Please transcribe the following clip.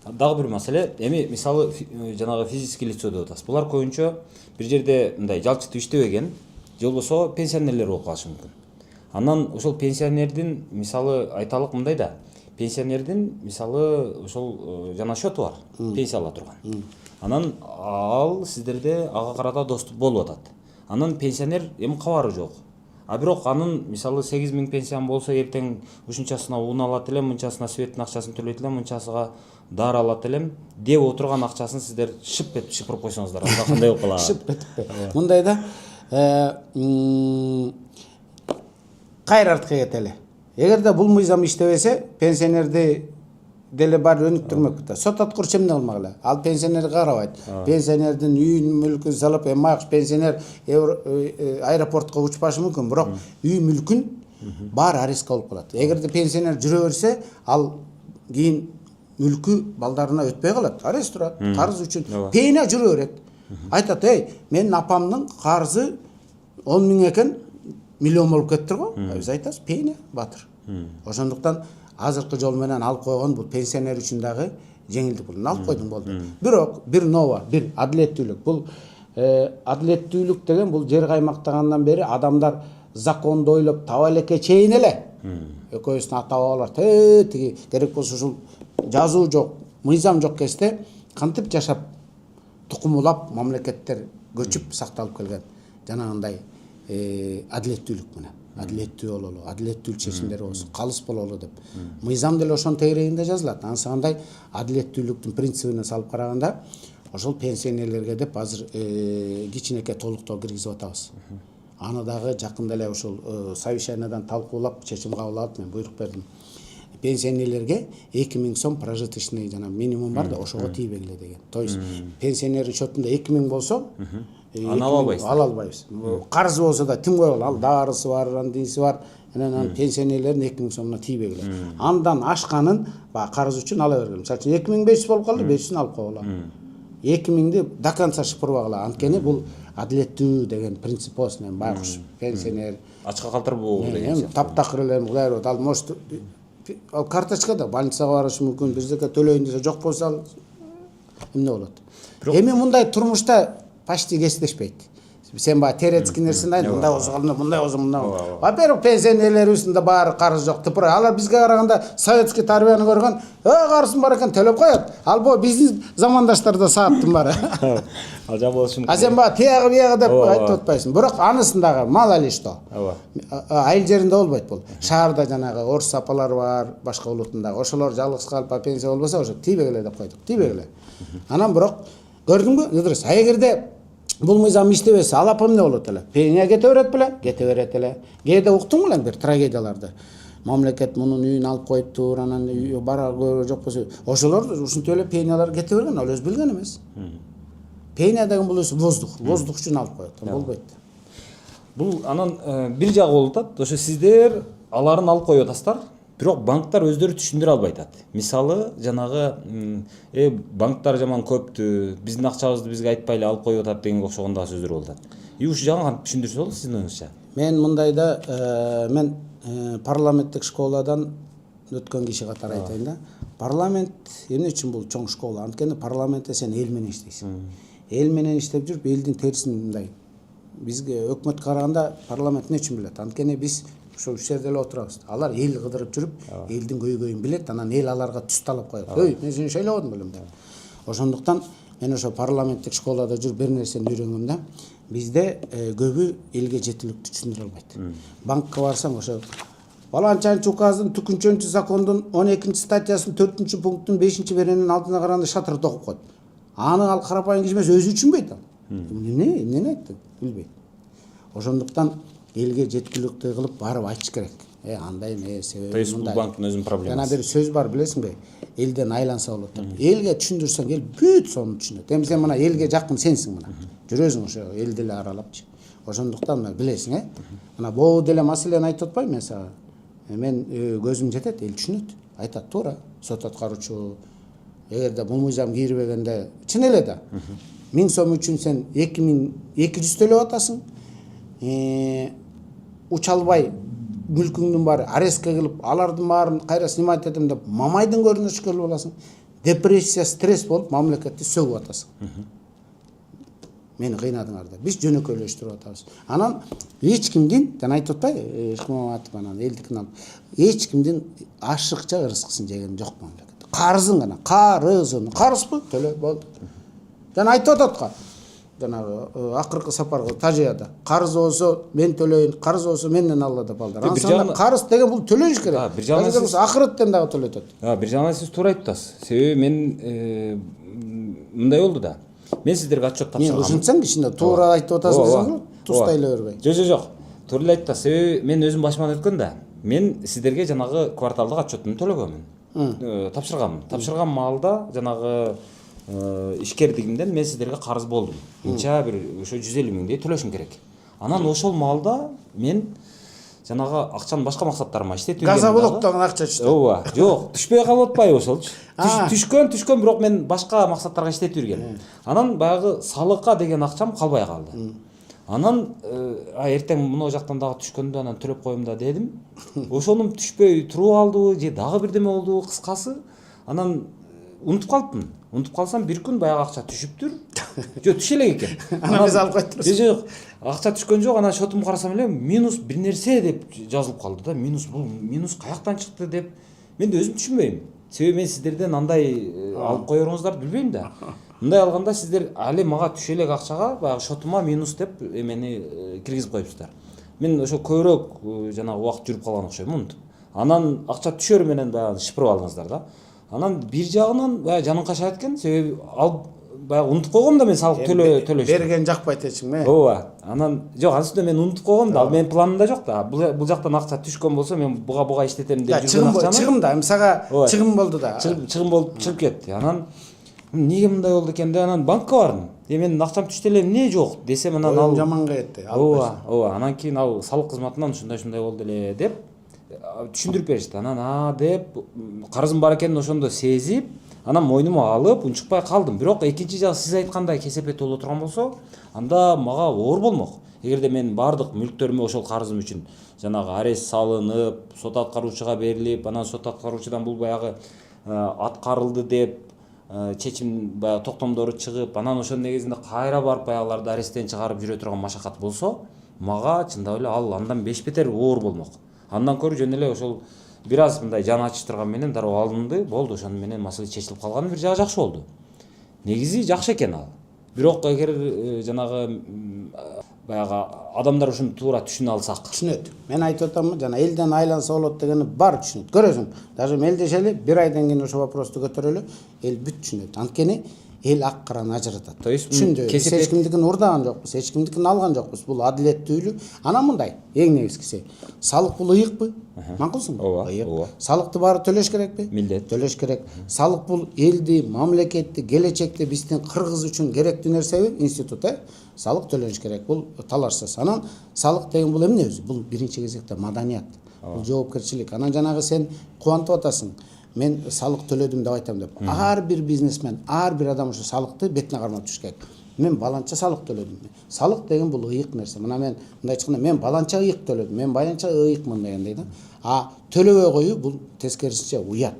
Дагы бир маселе, эми мисалы жанагы физический лицо деп атасыз. Булар көбүнчө бир жерде мындай жалчытып иштебеген, же болбосо пенсионерлер болуп калышы мүмкүн. Анан ошол пенсионердин мисалы айталык мындай да, пенсионердин мисалы ошол жана счету бар, пенсия ала турган. Анан ал сиздерде ага карата доступ болуп атат. Анан пенсионер эми кабары жок. А бирок анын мисалы 8.000 пенсиян болсо эртең ушунчасына ун алат элем, мынчасына светтин акчасын төлөйт элем, мынчасыга дары алат элем деп отурган акчасын сиздер шып этип шыпырып койсоңуздар, анда кандай болуп калат? Шып этиппи. Мындай да кайра артка кетели. Эгерде бул мыйзам иштебесе, пенсионерди деле бар өнүктүрмөк да. Сот аткарчу эмне кылмак эле? Ал пенсионерге карабайт. Пенсионердин үйүн мүлкүн салып, эми пенсионер аэропортко учпашы мүмкүн, бирок үй мүлкүн баары арестке алып калат. Эгерде пенсионер жүрө берсе, ал кийин мүлкү балдарына өтпөй калат, арест турат, карыз үчүн. Пейне жүрө берет. Айтат, менин апамдын карызы 10 миң экен, миллион болуп кеттир го. Биз айтабыз, пейне батыр. Ошондуктан азыркы жол менен алып койгон бул пенсионер үчүн дагы жеңилдик болду. Алып койдуң болду. Бирок бир нова, бир адилеттүүлүк. Бул адилеттүүлүк деген бул жер каймактагандан бери адамдар законду ойлоп таба элекке чейин эле экөөбүздүн ата бабалар тиги керек болсо ушул жазуу жок, мыйзам жок кезде кантип жашап тукумулап мамлекеттер көчүп сакталып келген жанагындай адилеттүүлүк менен. Адилеттүү бололу, адилеттүү чечимдер болсун, калыс бололу деп. Мыйзам деле ошонун тегерегинде жазылат. Ансагандай адилеттүүлүктүн принцибине салып караганда, ошол пенсионерлерге деп азыр кичинекей толуктоо киргизип атабыз. Аны дагы жакында эле ошол совещаниядан талкуулап чечим кабыл алып, мен буйрук бердим. Пенсионерлерге 2000 сом прожиточный жана минимум бар да, ошого тийбегиле деген. То есть пенсионердин счетунда 2000 болсо, аны ала албайбыз. Карызы болсо да тим койгула, ал дарысы бар, андыйсы бар. Анан пенсионерлердин 2000 сомуна тийбегиле. Андан ашканын баягы карыз үчүн ала бергиле. Мисалы үчүн 2500 болуп калды, 500 алып койгула. 2000ди до конца шыпырбагыла. Анткени бул адилеттүү деген принцип болсун. Байкуш пенсионер ачка калтырбоо деген. Таптакыр эле кудай ал может ал карточкада больницага барышы мүмкүн, бирдеке төлөйүн десе жок болсо ал эмне болот? Эми мындай турмушта почти кесилешпейт. Сен баягы теоретический нерсени айт, мындай болсо, мындай болсо, мындай. Во-первых, пенсионерлерибиздин да баары карыз жок, тыпыр. Алар бизге караганда советский тарбияны көргөн, карызым бар экен, төлөп коет. Ал бул биздин замандаштарда сааттын баары. Ал жа болушу мүмкүн. А сен баягы тиягы биягы деп айтып атпайсың. Бирок анысын дагы мало ли что. Айыл жеринде болбойт бул. Шаарда жанагы орус апалар бар, башка улутунда. Ошолор жалгыз калып пенсия болбосо, ошо тийбегиле деп койдук. Тийбегиле. Анан бирок көрдүңбү? Дұрыс. А эгерде бул мыйзам иштебесе, ал апа эмне болот эле? Пеня кете берет беле? Кете берет эле. Кээде уктуң беле бир трагедияларды? Мамлекет мунун үйүн алып коюптур, анан бара жок болсо, ошолор ушинтип эле пениялар кете берген, ал өзү билген эмес. Пения деген бул воздух, воздух үчүн алып коет, болбойт. Бул анан бир жагы болуп атат, ошо сиздер аларын алып коюп атасыздар. Бирок банктар өздөрү түшүндүрө албай атат. Мисалы, жанагы банктар жаман көптү, биздин акчабызды бизге айтпай эле алып коюп атат дегенге окшогон да сөздөр болуп атат. Ушул жагын кантип түшүндүрсө болот сиздин оюңузча? Мен мындайда, мен парламенттик школадан өткөн киши катары айтайын да. Парламент эмне үчүн бул чоң школа? Анткени парламентте сен эл менен иштейсиң. Эл менен иштеп жүрүп, элдин терисин мындай. Бизге өкмөткө караганда парламент эмне үчүн билет? Анткени биз ошол жерде эле отурабыз. Алар эл кыдырып жүрүп, элдин көйгөйүн билет, анан эл аларга түз талап коет. Мен сени шайлабадым белем деп. Ошондуктан мен ошо парламенттик школада жүрүп бир нерсени үйрөнгөм да. Бизде көбү элге жетүүлүктү түшүндүрө албайт. Банкка барсаң ошо баланчанчы указдын түкүнчөнчү закондун 12 статьясынын 4 пунктунун 5 беренин алдына караганда шатырды окуп коет. Аны ал карапайым киши эмес өзү түшүнбөйт ал. Эмнени айттың? Билбейт. Ошондуктан элге жеткиликтүү кылып барып айтыш керек. Андай эмес, То есть бул банктын өзүнүн проблемасы. Жана бир сөз бар, билесиңби? Элден айланса болот деп. Элге түшүндүрсөң, эл бүт сону түшүнөт. Эми сен мына элге жакын сенсиң мына. Жүрөсүң ошо элди эле аралапчы. Ошондуктан мына билесиң, мына боо деле маселени айтып атпайм мен сага. Мен көзүм жетет, эл түшүнөт. Айтат туура. Сот аткаруучу эгерде бул мыйзам кирбегенде чын эле да 1000 сом үчүн сен 2200 төлөп атасың. Учалбай мүлкүңдүн баары арестке кылып, алардын баарын кайра снимать этем деп мамайдын көрүнө түшкөн боласың. депрессия, стресс болуп мамлекетти сөгүп атасың. Мени кыйнадыңар деп. Биз жөнөкөйлөштүрүп атабыз. Анан эч кимдин, жана айтып атпайбы, атып анан элдикин алып, эч кимдин ашыкча ырыскысын жеген жок мамлекет. Карызын гана, карызбы төлө болду. Жана айтып атат го. Жанагы акыркы сапарга Тажияда карыз болсо мен төлөйүн, карыз болсо менден алла деп алдыр. Анан карыз деген бул төлөш керек. Бир жагынан сиз акыреттен дагы төлөтөт. Бир жагынан сиз туура айтып атасыз. Себеби мен мындай болду да. Мен сиздерге отчет тапшыргам. Мен ушунсаң кичине туура айтып атасың десең, тустай эле бербей. Жок. Туура эле айтып атасыз. Себеби мен өзүм башыман өткөн да. Мен сиздерге жанагы кварталдык отчетумду төлөгөмүн. Тапшырган маалда жанагы ишкердигимден мен сиздерге карыз болдум. Мынча бир ошо 150 миңдей төлөшүм керек. Анан ошол маалда мен жанагы акчаны башка максаттарыма иштетип жүргөм. Газоблоктон акча түштү. Ооба. Жок, түшпөй калып атпайбы ошолчу? Түшкөн, бирок мен башка максаттарга иштетип жүргөм. Анан баягы салыкка деген акчам калбай калды. Анан эртең мына жактан дагы түшкөндө анан төлөп коем да дедим. Ошонун түшпөй туруп алдыбы же дагы бирдеме болду, кыскасы. Анан унутуп калыпмын. Унутуп калсам бир күн баягы акча түшүптүр. Жок, түшө элек экен. Анан биз алып койдук. Жок, акча түшкөн жок. Анан шотумду карасам эле минус бир нерсе деп жазылып калды да. Минус каяктан чыкты деп мен да өзүм түшүнбөйм. Себеби мен сиздерден андай алып коеруңуздарды билбейм да. Мындай алганда сиздер али мага түшө элек акчага баягы шотума минус деп эмени киргизип коюпсуздар. Мен ошо көбүрөөк жанагы убакыт жүрүп калган окшойм унутуп. Анан акча түшөр менен баягы шыпырып алдыңыздар да. Анан бир жагынан баягы жаным качат экен, себеби ал баягы унутуп койгом да мен салык төлөштүм. Берген жакпайт эчиңме? Ооба. Анан жок, анын үстүнө мен унутуп койгом да, ал менин планымда жок да. Бул жактан акча түшкөн болсо мен буга иштетем деп жүргөн акчаны. Чыгым да, мисага чыгым болду да. Чыгым болуп чыгып кетти. Анан эмнеге мындай болду экен деп анан банкка бардым. Менин акчам түштү эле, эмне жок десем анан ал жаманга кетти. Ооба. Анан кийин ал салык кызматынан ушундай болду эле деп түшүндүрүп беришти. Анан деп карызым бар экенин ошондо сезип, анан мойнума алып унчукпай калдым. Бирок экинчи жагы сиз айткандай кесепет боло турган болсо, анда мага оор болмок. Эгерде мен бардык мүлктөрүмө ошол карызым үчүн жанагы арест салынып, сот аткаруучуга берилип, анан сот аткаруучудан бул баягы аткарылды деп чечим баягы токтомдору чыгып, анан ошонун негизинде кайра барып баягыларды аресттен чыгарып жүрө турган машакат болсо, мага чындап эле ал андан 5 бетер оор болмок. Андан көрү жөн эле ошол бир аз мындай жан ачыштырган менен дароо алынды, болду, ошону менен маселе чечилип калган, бир жагы жакшы болду. Негизи жакшы экен ал. Бирок эгер жанагы баягы адамдар ушуну туура түшүнө алсак. Түшүнөт. Мен айтып атам, жана элден айланса болот дегени бар түшүнөт. Көрөсүң, даже мелдешели бир айдан кийин ошо вопросту көтөрөлү, эл бүт түшүнөт. Анткени эл ак караны ажыратат. То есть эч кимдикин урдаган жокпуз, эч кимдикин алган жокпуз. Бул адилеттүүлүк. Анан мындай, эң негизгиси, салык бул ыйыкпы? Макулсуңбу? Ооба. Салыкты баары төлөш керекпи? Милдет. Төлөш керек. Салык бул элди, мамлекетти, келечекте биздин кыргыз үчүн керектүү нерсеби? Институт, салык төлөш керек. Бул талашсыз. Анан салык деген бул эмне өзү? Бул биринчи кезекте маданият. Бул жоопкерчилик. Анан жанагы сен кубантып атасың. Мен салык төлөдүм деп айтам деп. Ар бир бизнесмен, ар бир адам ошо салыкты бетине кармап түшүш керек. Мен баланча салык төлөдүм. Салык деген бул ыйык нерсе. Мына мен мындай айтканда мен баланча ыйык төлөдүм. Мен баланча ыйыкмын дегендей да. Төлөбөй коюу бул тескерисинче уят.